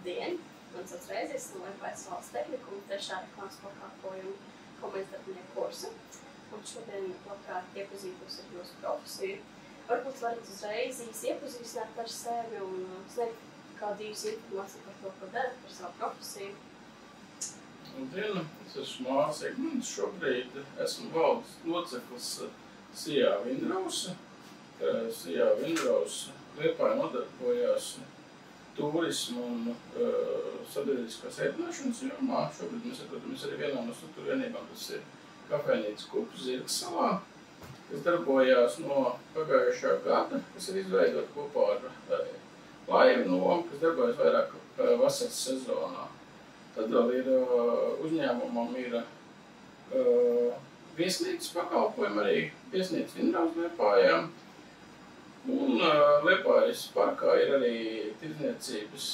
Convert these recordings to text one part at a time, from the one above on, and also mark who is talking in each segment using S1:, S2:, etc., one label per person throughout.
S1: Labdien! Mans sauc Reizes no Liepājas valsts tehnikuma 3. reklāmas pakalpojumu komandas darbinieku kursa. Un šodien labprāt iepazītos ar jūsu profesiju. Varbūt varat uzreiz īsi iepazīstināt ar sevi un sniegt kādu īsu informāciju par to, ko darat, par savu profesiju.
S2: Labdien! Es esmu Māris Egmants. Šobrīd esmu valdes loceklis Sijā Vindrausa. Sijā Vindrausa Liepāja nodarbojās turismu un sabiedriskās ēdināšanas jomā. Šobrīd mēs atrodamies arī vienā no struktūra vienībām, kas ir kafejnīca Kupu Zirgsalā, kas darbojās no pagājušā gada, kas ir izveidota kopā ar laivu nomu, kas darbojas vairāk vasaras sezonā. Tad vēl ir uzņēmumam ir viesnīcas pakalpojumi, arī viesnīcas Vindraus Liepājā. Un Liepājas parkā ir arī tirdzniecības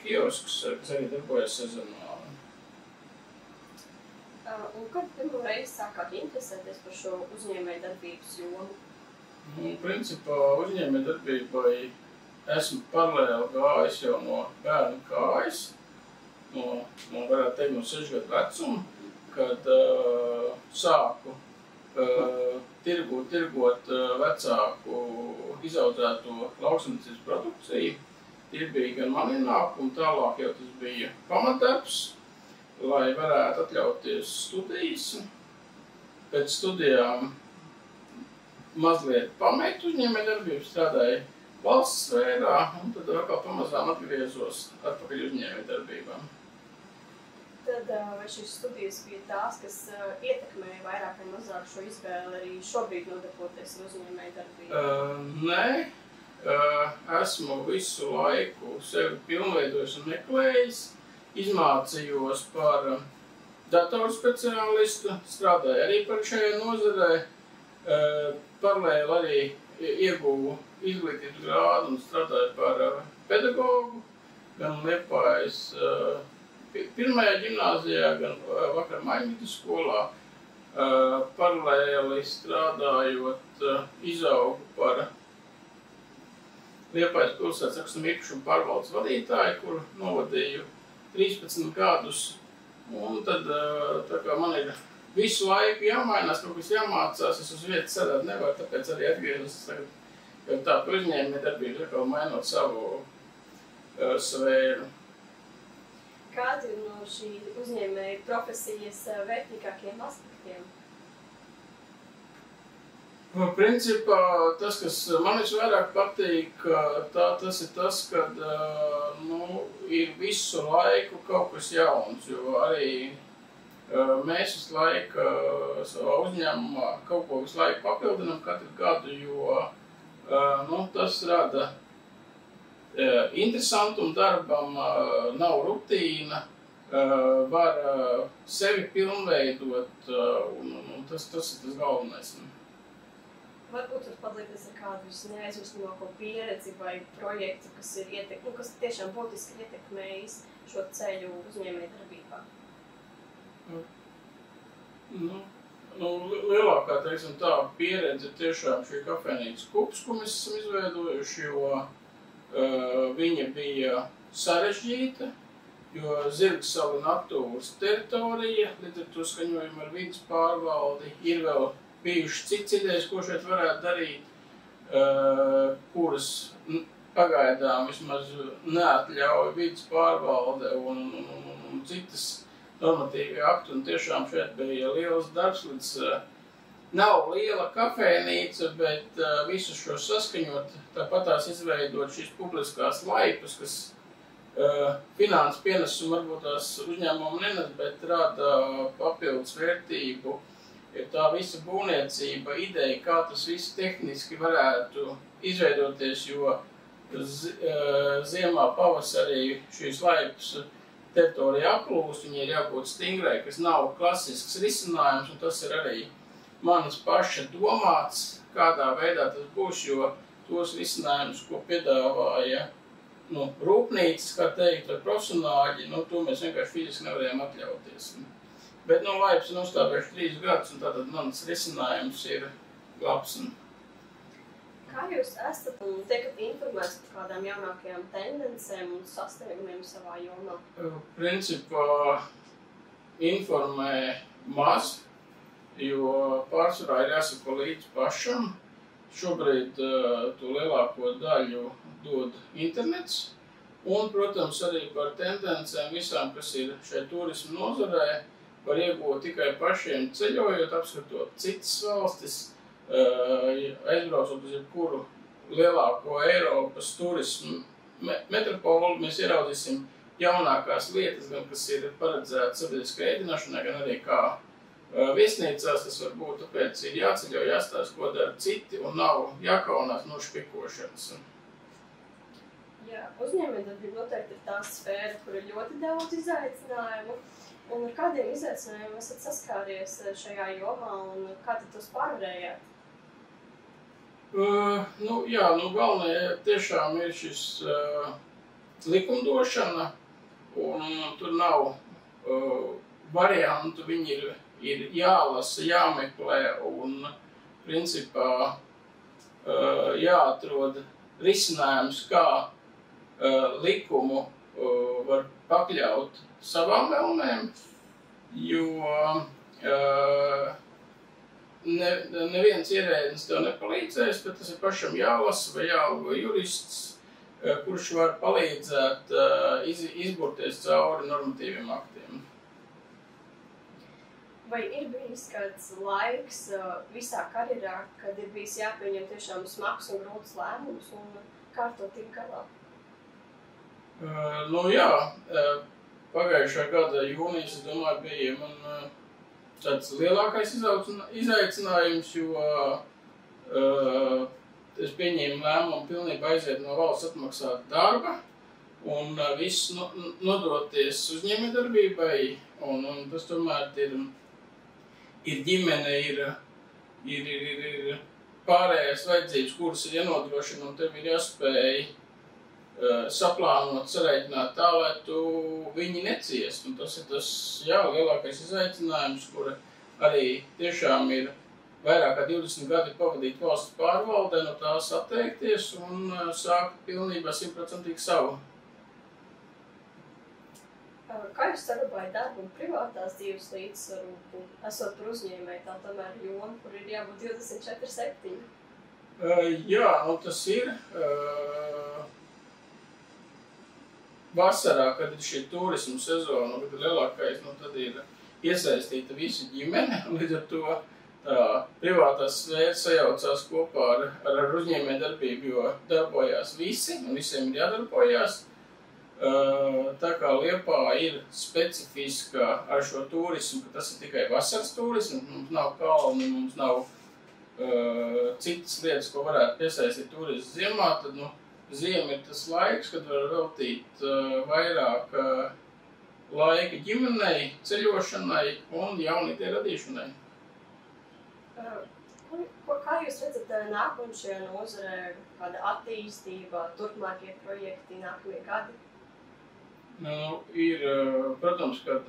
S2: kiosks, kas arī darbojas sezonāli.
S1: Un kad pirmo reizi sākāt interesēties par šo uzņēmējdarbības jomu?
S2: Principā uzņēmējdarbībai esmu paralēli gājis jau no bērnu kājas, varētu teikt, no 6 gadu vecuma, kad sāku tirgot vecāku izaudzēto lauksaimniecības produkciju. Tie bija gan mani ienākumi, tālāk jau tas bija pamatdarbs, lai varētu atļauties studijas. Pēc studijām mazliet pametu uzņēmējdarbību, strādāju valsts sfērā, un tad atkal pamazām atgriezos atpakaļ uzņēmējdarbībām.
S1: Tad vai šīs studijas bija tās, kas ietekmēja vairāk vai mazāk šo izvēli arī šobrīd nodarboties ar uzņēmējdarbību?
S2: Nē, esmu visu laiku sevi pilnveidojis un meklējis, izmācījos par datoru speciālistu, strādāju arī par šajā nozarē, paralēli arī ieguvu izglītības grādu un strādāju par pedagogu, gan Liepājas pirmajā ģimnāzijā, gan vakar Maiņu vidusskolā. Paralēli strādājot, izaugu par Liepājas pilsētas akustuma īpašuma pārvaldes vadītāju, kur novadīju 13 gadus. Un tad, tā kā man ir visu laiku jāmainās, kaut kas jāmācās, es uz vietas sēdēt nevaru, tāpēc arī atgriezos tagad, jau tā uzņēmējdarbība atkal mainot savu sfēru.
S1: Kādi ir no šī uzņēmēja profesijas vērtīgākiem aspektiem?
S2: Principā tas, kas man visvairāk patīk, tas ir tas, kad ir visu laiku kaut kas jauns, jo arī mēs visu laiku savā uzņēmumā kaut ko visu laiku papildinām katru gadu, jo tas rada interesantumu darbam, nav rutīna, var sevi pilnveidot, un tas ir tas galvenais.
S1: Varbūt jūs padalīties ar kādu neaizmirstamāko pieredzi vai projektu, kas tiešām būtiski ietekmējis šo ceļu uzņēmējdarbībā?
S2: Lielākā, teiksim tā, pieredze tiešām šī kafejnīcas Kups, ko mēs esam izveidojuši, jo viņa bija sarežģīta, jo Zirgsala ir Natūras teritorija, līdz ar to skaņojumu ar vides pārvaldi, ir vēl bijušas citas idejas, ko šeit varētu darīt, kuras pagaidām vismaz neatļauj vides pārvalde un citas normatīvie akti, un tiešām šeit bija liels darbs, līdz nav liela kafejnīca, bet visus šos saskaņot, tāpatās izveidot šīs publiskās laipas, kas finanses pienesumu varbūt tās uzņēmumu nenes, bet rada papildus vērtību. Ir tā visa būvniecība, ideja, kā tas viss tehniski varētu izveidoties, jo ziemā pavasarī šīs laipas teritorija aplūst, viņai ir jābūt stingrai, kas nav klasisks risinājums, un tas ir arī manis paša domāts, kādā veidā tas būs, jo tos risinājumus, ko piedāvāja rūpnīcas, kā teikt, vai profesionāļi, to mēs vienkārši fiziski nevarējām atļauties. Bet laipas ir uzstāvējuši 3 gadus, un tātad mans risinājums ir labs.
S1: Kā jūs esat un tiekat informēts par kādām tādām jaunākajām tendencēm un sasniegumiem savā jomā?
S2: Principā informē maz, jo pārsvarā ir jāsako līdz pašam. Šobrīd to lielāko daļu dod internets. Un, protams, arī par tendencēm visām, kas ir šeit turismu nozarē, var iegūt tikai pašiem ceļojot, apskatot citas valstis, aizbraucot uz jebkuru lielāko Eiropas turismu metropoli, mēs ieraudzīsim jaunākās vietas, gan kas ir paredzētas sabiedriskai ēdināšanai, gan arī kā viesnīcās. Tas var būt, tāpēc ir jāceļo, jāstāsta, ko dara citi, un nav jākaunās no špikošanas.
S1: Jā, uzņēmējdarbība noteikti ir tā sfēra, kur ir ļoti daudz izaicinājumu. Un ar kādiem izaicinājumiem esat saskāries šajā jomā un kā tad tos pārvarējāt?
S2: Galvenajā tiešām ir šis likumdošana, un tur nav variantu, viņi ir jālasa, jāmeklē un, principā, jāatrod risinājums, kā likumu var pakļaut savām vēlmēm, jo neviens ierēdnis tev nepalīdzēs, bet tas ir pašam jālasa vai jāalgo jurists, kurš var palīdzēt izburties cauri normatīviem aktiem.
S1: Vai ir bijis kāds laiks visā karjerā, kad ir bijis jāpieņem tiešām smags un grūts lēmums, un kā ar to tikt galā?
S2: Pagājušā gada jūnijas, es domāju, bija man tāds lielākais izaicinājums, jo es pieņēmu lēmumu pilnībā aiziet no valsts atmaksāta darba un viss nodoties uzņēmējdarbībai, un tas tomēr ir ģimene, ir pārējās vajadzības, kuras ir jānodrošina, un tev ir jāspēj saplānot, sarēķināt tā, lai tu viņi neciest. Un tas ir tas, lielākais izaicinājums, kura arī tiešām ir vairāk kā 20 gadi pavadīt valsts pārvaldē, no tās atteikties un sākt pilnībā 100% savu.
S1: Kā jūs saglabājat darbu un privātās dzīves līdzsvaru, esot par uzņēmēju, tā tomēr joma, kur ir jābūt 24/7?
S2: Tas ir. Vasarā, kad ir šī turismu sezona, kad ir lielākais, tad ir iesaistīta visa ģimene, un līdz ar to privātās sfēras sajaucās kopā ar uzņēmējdarbību, jo darbojās visi, un visiem ir jādarbojās. Tā kā Liepāja ir specifiska ar šo turismu, ka tas ir tikai vasaras turismu, mums nav kalni, mums nav citas lietas, ko varētu piesaistīt turismu ziemā, tad, ziema ir tas laiks, kad var veltīt vairāk laika ģimenei, ceļošanai un jaunietē radīšanai.
S1: Kā jūs redzat nākotnē šajā nozarē, kāda attīstība, turpmākie projekti, nākamie gadi?
S2: Protams, kad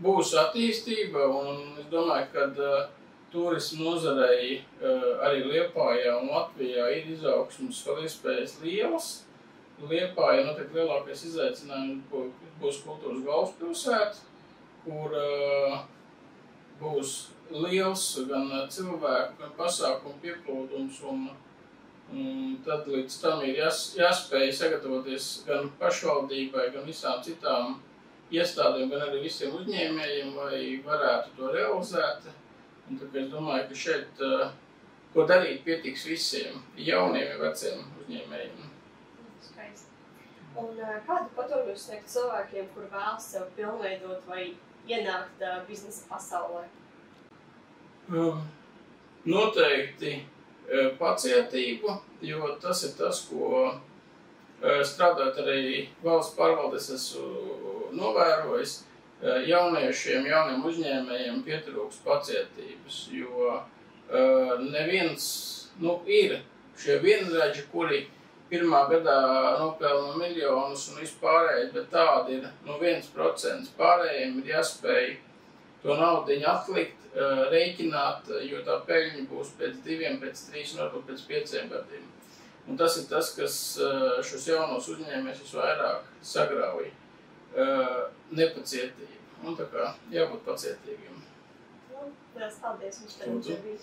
S2: būs attīstība, un es domāju, ka turismu nozarei arī Liepājā un Latvijā ir izaugsmes vēl iespējas lielas. Liepāja noteikti lielākais izaicinājums būs kultūras galvaspilsēta, kur būs liels gan cilvēku, gan pasākumu pieplūdums, un tad līdz tam ir jāspēj sagatavoties gan pašvaldībai, gan visām citām iestādēm, gan arī visiem uzņēmējiem, lai varētu to realizēt. Un tāpēc es domāju, ka šeit, ko darīt, pietiks visiem, jauniem un veciem uzņēmējiem.
S1: Skaisti. Un kādu padomu jūs sniegt cilvēkiem, kur vēlas sev pilnveidot vai ienākt biznesa pasaulē?
S2: Noteikti pacietību, jo tas ir tas, ko strādāt arī valsts pārvaldes esmu novērojis. Jauniešiem, jauniem uzņēmējiem pietrūks pacietības, jo neviens, ir šie vienreģi, kuri pirmā gadā nopelna miljonus un vispārējais, bet tādi ir 1%. Pārējiem ir jāspēj to naudiņu atlikt, rēķināt, jo tā peļņa būs pēc 2, pēc 3, varbūt pēc 5 gadiem. Un tas ir tas, kas šos jaunos uzņēmējus visvairāk sagrauj nepacietību. Un tā kā jābūt pacietīgiem.
S1: Lielas paldies, mums tagad bija.